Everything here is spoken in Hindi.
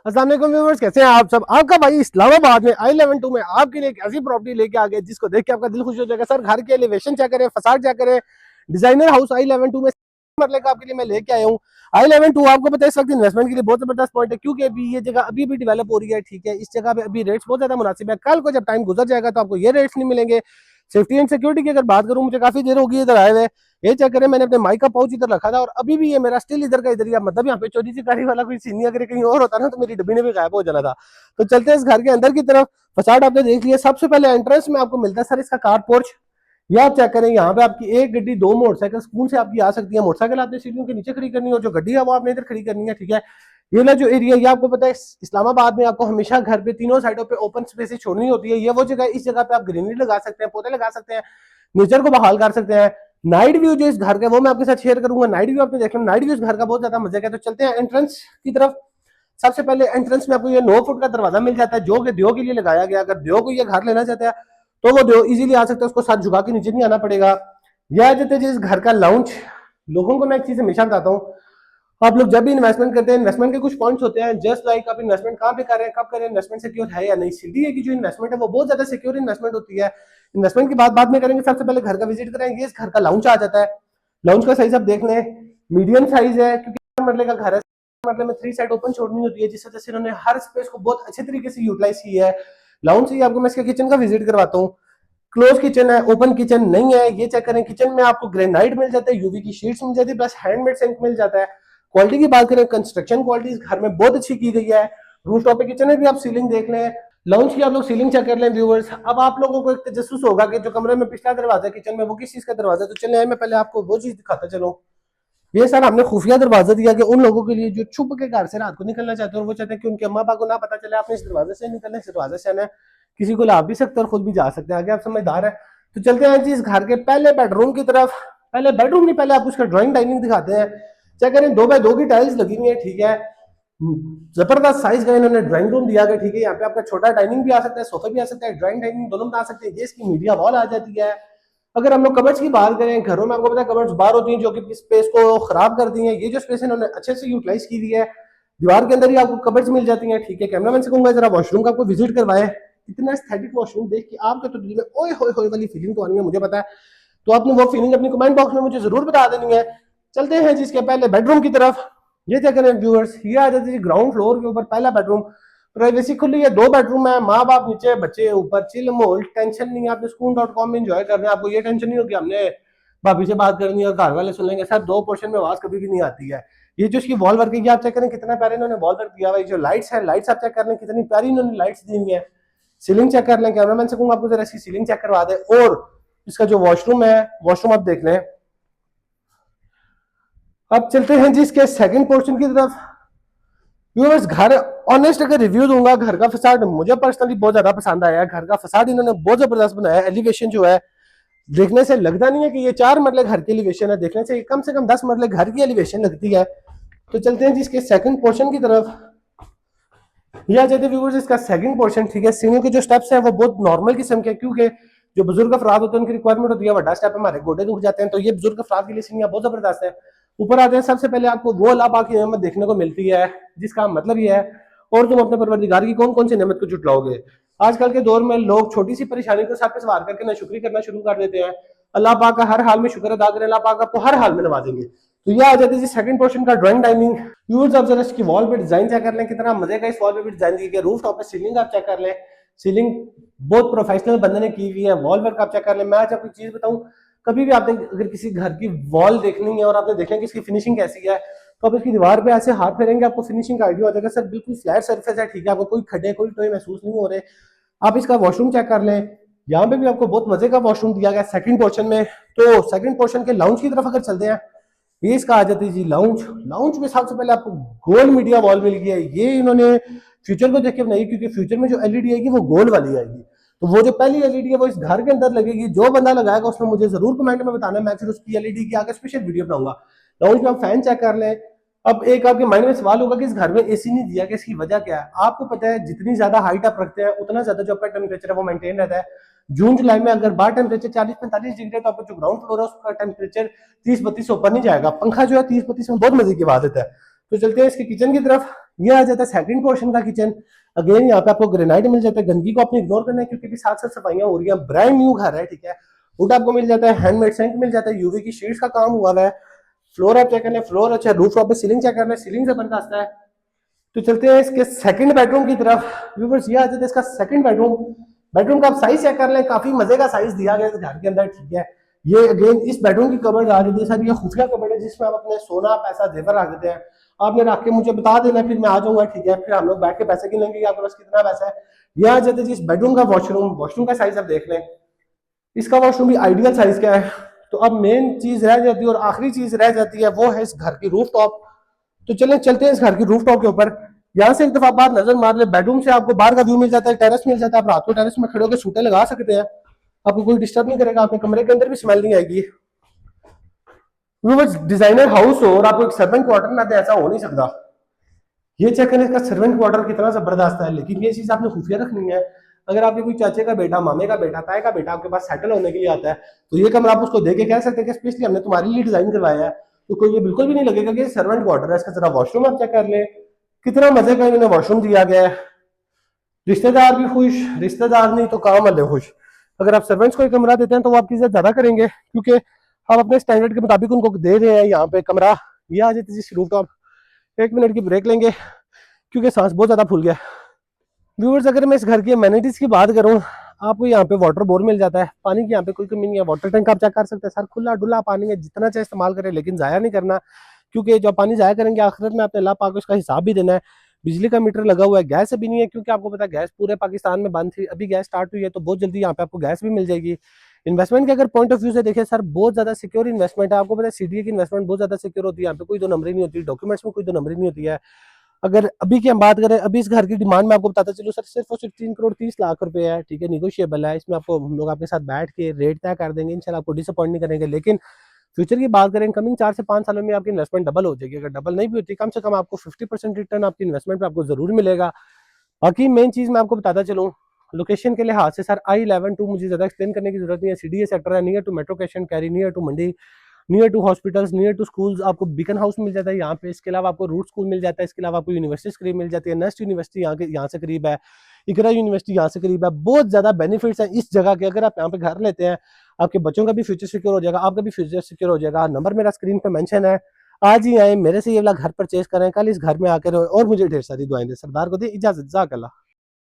अस्सलाम वालेकुम व्यूअर्स, कैसे हैं आप सब। आपका भाई इस्लामाबाद में I-11 में आपके लिए एक ऐसी प्रॉपर्टी लेके आ गया जिसको देख के आपका दिल खुश हो जाएगा। सर, घर के एलिवेशन चेक करें, फसाड चेक करें, डिजाइनर हाउस I-11 में मरले का आपके लिए मैं लेके आया हूँ। I-11 आपको पता है इस वक्त इन्वेस्टमेंट के लिए बहुत जबरदस्त पॉइंट है, क्योंकि अभी ये जगह अभी भी डेवलप हो रही है। ठीक है, इस जगह पे अभी रेट्स बहुत ज्यादा मुनासिब है। कल को जब टाइम गुजर जाएगा तो आपको ये रेट्स नहीं मिलेंगे। सेफ्टी एंड सिक्योरिटी की अगर बात करूं, मुझे काफी देर होगी इधर आए हुए। ये चेक करें, मैंने अपने माइक का पाउच इधर रखा था और अभी भी ये मेरा स्टिल इधर का इधर ही है। मतलब यहाँ पे चोरी चिकारी वाला कोई सीन नहीं, अगर कहीं और होता ना तो मेरी डब्बी ने भी गायब हो जाना था। तो चलते हैं इस घर के अंदर की तरफ। फसाड आपने देख लिया। सबसे पहले एंट्रेंस में आपको मिलता है सर इसका कार पोर्च। ये आप चेक करें, यहाँ पे आपकी एक गड्डी, दो मोटरसाइकिल स्कूल से आपकी आ सकती है। मोटरसाइकिल आपने सीढ़ियों के नीचे खड़ी करनी है और जो गड्डी है वो आपने इधर खड़ी करनी है। ठीक है, ये ना जो एरिया, ये आपको पता है इस्लामाबाद में आपको हमेशा घर पे तीनों साइडों पे ओपन स्पेस छोड़नी होती है। ये वो जगह, इस जगह पे आप ग्रीनरी लगा सकते हैं, पौधे लगा सकते हैं, नेचर को बहाल कर सकते हैं। नाइट व्यू जो इस घर का वो मैं आपके साथ शेयर करूंगा। नाइट व्यू आपने देखना, नाइट व्यू इस घर का बहुत ज्यादा मजे का है। तो चलते हैं एंट्रेंस की तरफ। सबसे पहले एंट्रेंस में आपको ये 9 फुट का दरवाजा मिल जाता है, जो कि देव के लिए लगाया गया। अगर देव को ये घर लेना चाहता है तो वो देव इजीली आ सकता है, उसको साथ झुका के नीचे नहीं आना पड़ेगा। यह देते जिस घर का लाउंज। लोगों को मैं एक चीज हमेशा बताता हूँ, आप लोग जब भी इन्वेस्टमेंट करते हैं, इन्वेस्टमेंट के कुछ पॉइंट्स होते हैं। जस्ट लाइक आप इन्वेस्टमेंट कहाँ पे कर रहे हैं, कब करें, इन्वेस्टमेंट सिक्योर है या नहीं। सीधी की जो इन्वेस्टमेंट है वो बहुत ज्यादा सिक्योर इन्वेस्टमेंट होती है। इन्वेस्टमेंट की बात बाद में करेंगे, सबसे पहले घर का विजिट करेंगे। इस घर का लाउंज आ जाता है। लाउंज का साइज आप देख लें, मीडियम साइज है, क्योंकि मरले का घर है। मतलब में 3 साइड ओपन छोड़नी होती है, जिस वजह से इन्होंने हर स्पेस को बहुत अच्छे तरीके से यूटिलाइज की है। लाउंज से आपको मैं इसके किचन का विजिट करवाता हूँ। क्लोज किचन है, ओपन किचन नहीं है। ये चेक करें, किचन में आपको ग्रेनाइट मिल जाता है, यूवी की शीट्स मिल जाती है, प्लस हैंडमेड सिंक मिल जाता है। क्वालिटी की बात करें, कंस्ट्रक्शन क्वालिटी इस घर में बहुत अच्छी की गई है। रूफ टॉप पे किचन में भी आप सीलिंग देख लें, लाउंज की आप लोग सीलिंग चेक कर लें व्यूअर्स। अब आप लोगों को एक तजस्सुस होगा कि जो कमरे में पिछला दरवाजा किचन में वो किस चीज का दरवाजा है। तो चले मैं पहले आपको वो चीज दिखाता चलो। ये सर हमने खुफिया दरवाजा दिया कि उन लोगों के लिए जो छुप के घर से रात को निकलना चाहते हैं और वो चाहते हैं कि उनके अम्मा पापा को ना पता चले आपने इस दरवाजे से निकलना, इस दरवाजे से आना है। किसी को ला भी सकते हैं और खुद भी जा सकते हैं, आगे आप समझदार है। तो चलते हैं जी इस घर के पहले बेडरूम की तरफ। पहले बेडरूम नहीं, पहले आपको उसका ड्राइंग डाइनिंग दिखाते हैं। चेक करें, 2x2 की टाइल्स लगी हुई है। ठीक है, जबरदस्त साइज का इन्होंने ड्राइंग रूम दिया गया। ठीक है, यहाँ पे आपका छोटा डाइनिंग भी आ सकता है, सोफे भी आ सकता है, ड्राइंग डाइनिंग दोनों बना सकते हैं। ये इसकी मीडिया वॉल आ जाती है। अगर हम लोग कबर्ड्स की बात करें, घरों में आपको पता है कबर्ड्स बाहर होती हैं जो कि स्पेस को खराब कर दी है। ये जो स्पेस इन्होंने अच्छे से यूटिलाइज की हुई है। दीवार के अंदर ही आपको कबर्ड्स मिल जाती हैं। ठीक है, कैमरामैन से कहूंगा जरा वॉशरूम का आपको विजिट करवाए। इतना एस्थेटिक वॉशरूम देख के आपके तो दिल में ओए होए होए वाली फीलिंग तो आनी है, मुझे पता है। तो आपने वो फीलिंग अपनी कमेंट बॉक्स में मुझे जरूर बता देनी है। चलते हैं जिसके पहले बेडरूम की तरफ। ये क्या करें व्यूअर्स, ये आ जाती है ग्राउंड फ्लोर के ऊपर पहला बेडरूम। प्राइवेसी खुली है, 2 बेडरूम है, माँ बाप नीचे, बच्चे ऊपर, चिल मोल, टेंशन नहीं है। आपने सुकून.com में एंजॉय कर रहे हैं, आपको ये टेंशन नहीं होगी हमने भाभी से बात करनी है और घर वाले सुन लेंगे। सर, 2 पोर्शन में आवाज कभी भी नहीं आती है। ये जो इसकी वॉल वर्क है आप चेक करें, कितना प्यारे इन्होंने वॉल वर्क दिया हुआ है। जो लाइट्स है, लाइट्स आप चेक कर लें, कितनी प्यारी इन्होंने लाइट्स दी हुई है। सीलिंग चेक कर लें, कैमरामैन से कहूंगा आपको जरा इसकी सीलिंग चेक करवा दे। और इसका जो वॉशरूम है, वॉशरूम आप देख लें। अब चलते हैं जी इसके सेकंड पोर्शन की तरफ। व्यूअर्स, घर ऑनेस्ट अगर रिव्यू दूंगा, घर का फसाड मुझे पर्सनली बहुत ज्यादा पसंद आया है। घर का फसाड इन्होंने बहुत जबरदस्त बनाया है। एलिवेशन जो है, देखने से लगता नहीं है कि ये 4 मरले घर की एलिवेशन है, देखने से कम 10 मरले घर की एलिवेशन लगती है। तो चलते हैं जी इसके सेकंड पोर्शन की तरफ। ये आ जाते व्यूअर्स इसका सेकंड पोर्शन। ठीक है, सीढ़ियों के जो स्टेप्स हैं वो बहुत नॉर्मल किस्म के, क्योंकि जो बुजुर्ग अफराद होते हैं उनकी रिक्वायरमेंट होती है बड़ा स्टेप, हमारे गोडे दुख जाते हैं, तो ये बुजुर्ग अफराद के लिए सीढ़ियां बहुत जबरदस्त है। ऊपर आते हैं, सबसे पहले आपको वो अल्लाह पाक की नेमत देखने को मिलती है, जिसका मतलब ये है और तुम अपने परवरदिगार की कौन कौन सी नेमत को जुटलाओगे। आजकल के दौर में लोग छोटी सी परेशानी को सर पे सवार करके नाशुक्री करना शुरू कर देते हैं। अल्लाह पाक का हर हाल में शुक्र अदा करें, अल्लाह पाक आपको हर हाल में नवाजेंगे। तो ये आ जाती है सेकंड पोर्शन का ड्राइंग डाइनिंग। यूज आप जरा इसकी वॉल पे डिजाइन चेक कर लें, कितना मजे का इस वॉल पे भी डिजाइन दी गई है। रूफ टॉप पे सीलिंग आप चेक कर लें, सीलिंग बहुत प्रोफेशनल बंदे ने की हुई है। वॉल वर्क आप चेक कर लें। मैं आज आपको चीज बताऊं, कभी भी आपने अगर किसी घर की वॉल देखनी है और आपने देखना कि इसकी फिनिशिंग कैसी है, तो आप इसकी दीवार पे ऐसे हाथ फेरेंगे, आपको फिनिशिंग का आइडिया हो जाएगा। सर, बिल्कुल फ्लैट सरफेस है। ठीक है, आपको कोई खड्डे, कोई टोए महसूस नहीं हो रहे। आप इसका वॉशरूम चेक कर लें, यहाँ पे भी आपको बहुत मजे का वॉशरूम दिया गया सेकंड पोर्शन में। तो सेकंड पोर्शन के लाउंज की तरफ अगर चलते हैं, ये इसका आ जाती है जी लाउंज। लाउंज में सबसे पहले आपको गोल मीडिया वॉल मिल गई है। ये इन्होंने फ्यूचर को देख के बनाई, क्योंकि फ्यूचर में जो एलईडी आएगी वो गोल वाली आएगी। तो वो जो पहली एलईडी है वो इस घर के अंदर लगेगी। जो बंदा लगाएगा उसने मुझे जरूर कमेंट में बताना, मैं फिर उसकी एलईडी की आगे स्पेशल वीडियो बनाऊंगा। लाउंज में आप फैन चेक कर लें। अब एक आपके माइंड में सवाल होगा कि इस घर में एसी नहीं दिया, कि इसकी वजह क्या है। आपको पता है, जितनी ज्यादा हाइट आप रखते हैं उतना ज्यादा जो आपका टेम्परेचर है वो मेंटेन रहता है। जून जुलाई में अगर बाहर टेम्परेचर 40-45 डिग्री है, तो आपका जो ग्राउंड फ्लोर है उसका टेम्परेचर 30-32 से ऊपर नहीं जाएगा। पंखा जो है 30-32 में बहुत मजे की बात है। तो चलते हैं इसके किचन की तरफ। ये आ जाता है सेकंड पोर्शन का किचन। अगेन यहाँ पे आपको ग्रेनाइट मिल जाता है, गंदगी को आपने इग्नोर करना है क्योंकि भी साथ साथ सफाइयां हो रही है, ब्रांड न्यू घर है, ठीक है। वुड आपको मिल जाता है, हैंडमेड सिंक मिल जाता है, यूवी की शीट्स का काम हुआ है। फ्लोर आप चेक कर लें, फ्लोर अच्छा, रूफ टॉप पे सीलिंग चेक कर लें, सीलिंग जबरदस्त है। तो चलते हैं इसके सेकंड बेडरूम की तरफ। व्यूअर्स ये आ जाता है इसका सेकंड बेडरूम। बेडरूम का आप साइज चेक कर लें, काफी मजे का साइज दिया गया है घर के अंदर, ठीक है। ये अगेन इस बेडरूम की कबर्ड आ जाती है सर, ये खुफिया कबर्ड है जिसमें आप अपने सोना पैसा जेवर रख देते हैं। आपने रख के मुझे बता देना, फिर मैं आ जाऊंगा, ठीक है। फिर हम लोग बैठ के पैसे गिनेंगे कि आपके पास कितना पैसा है। ये आ जाते हैं जिस बेडरूम का वॉशरूम, वॉशरूम का साइज आप देख लें, इसका वॉशरूम भी आइडियल साइज का है। तो अब मेन चीज रह जाती है और आखिरी चीज रह जाती है, वो है इस घर की रूफ टॉप। तो चलें चलते हैं इस घर की रूफ टॉप के ऊपर। यहाँ से एक दफा बात नजर मार ले, बेडरूम से आपको बाहर का व्यू मिल जाता है, टेरेस मिल जाता है, आप रात को टेरेस में खड़े होकर सूटे लगा सकते हैं, आपको कोई डिस्टर्ब नहीं करेगा, आपके कमरे के अंदर भी स्मेल नहीं आएगी। डिजाइनर हाउस हो और आपको एक सर्वेंट क्वार्टर ना दे, ऐसा हो नहीं सकता। ये चेक करें इसका सर्वेंट क्वार्टर कितना जबरदस्त है, लेकिन ये चीज आपने खुफिया रखनी है। अगर आपके कोई चाचे का बेटा, मामे का बेटा, ताए का बेटा आपके पास सेटल होने के लिए आता है, तो ये कमरा आप उसको देके कह सकते हैं कि स्पेशली हमने तुम्हारे लिए डिजाइन करवाया है। तो कोई ये बिल्कुल भी नहीं लगेगा कि सर्वेंट क्वार्टर है। इसका जरा वॉशरूम आप चेक कर ले, कितना मजे का इन्होंने वॉशरूम दिया गया है। रिश्तेदार भी खुश, रिश्तेदार नहीं तो काम वाले खुश। अगर आप सर्वेंट्स को एक कमरा देते हैं तो वो आपकी इज्जत ज्यादा करेंगे, क्योंकि आप अपने स्टैंडर्ड के मुताबिक उनको दे रहे हैं यहाँ पे कमरा। ये आ जाती है रूफ टॉप। 1 मिनट की ब्रेक लेंगे क्योंकि सांस बहुत ज्यादा फूल गया। व्यूअर्स अगर मैं इस घर की अमेनिटीज की बात करूं, आपको यहाँ पे वाटर बोर मिल जाता है, पानी की यहाँ पे कोई कमी नहीं है। वाटर टैंक आप चेक कर सकते हैं सर, खुला डुला पानी है, जितना चाहे इस्तेमाल करें, लेकिन जाया नहीं करना, क्योंकि जो पानी जाया करेंगे आखिरत में आपने अल्लाह पाक को इसका हिसाब भी देना है। बिजली का मीटर लगा हुआ है, गैस अभी नहीं है क्योंकि आपको पता है गैस पूरे पाकिस्तान में बंद थी, अभी गैस स्टार्ट हुई है तो बहुत जल्दी यहाँ पे आपको गैस भी मिल जाएगी। इन्वेस्टमेंट के अगर पॉइंट ऑफ व्यू से देखें सर, बहुत ज्यादा सिक्योर इन्वेस्टमेंट है। आपको पता है सीडीए की इन्वेस्टमेंट बहुत ज्यादा सिक्योर होती है, यहाँ पे कोई दो नंबरी नहीं होती, डॉक्यूमेंट्स में कोई दो नंबरी नहीं होती है। अगर अभी की हम बात करें, अभी इस घर की डिमांड में आपको बताता चलो सर, सिर्फ और सिर्फ 3 करोड़ 30 लाख रुपए है, ठीक है। निगोशिएबल है, इसमें आपको हम लोग आपके साथ बैठ के रेट तय कर देंगे, इंशाल्लाह आपको डिसअपॉइंट नहीं करेंगे। लेकिन फ्यूचर की बात करें, कमिंग 4 से 5 सालों में आपकी इन्वेस्टमेंट डबल हो जाएगी। अगर डबल नहीं भी होती, कम से कम आपको 50% रिटर्न आपकी इन्वेस्टमेंट पे आपको जरूर मिलेगा। बाकी मेन चीज मैं आपको बताता चलूँ, लोकेशन के लिहाज से सर I11 मुझे ज्यादा एक्सप्लेन करने की जरूरत नहीं है। सीडीए सेक्टर है, नियर टू मेट्रो स्टेशन, कैरी, near to mandi, near to hospitals, near to schools. आपको बीकन हाउस मिल जाता है यहाँ पे, इसके अलावा आपको रूट स्कूल मिल जाता है, इसके अलावा आपको यूनिवर्सिटी करीब मिल जाती है, नेस्ट यूनिवर्सिटी यहाँ से करीब है, इकरा यूनिवर्सिटी यहाँ से करीब है। बहुत ज्यादा बेनिफिट्स हैं इस जगह के। अगर आप यहाँ पे घर लेते हैं, आपके बच्चों का भी फ्यूचर सिक्योर हो जाएगा, आपका भी फ्यूचर सिक्योर हो जाएगा। नंबर मेरा स्क्रीन पे मेंशन है, आज ही आए मेरे से ये वाला घर परचेज करें, कल इस घर में आकर और मुझे ढेर सारी दुआएं दें। सरदार को दी इजाजत, जाज़ाकल्लाह।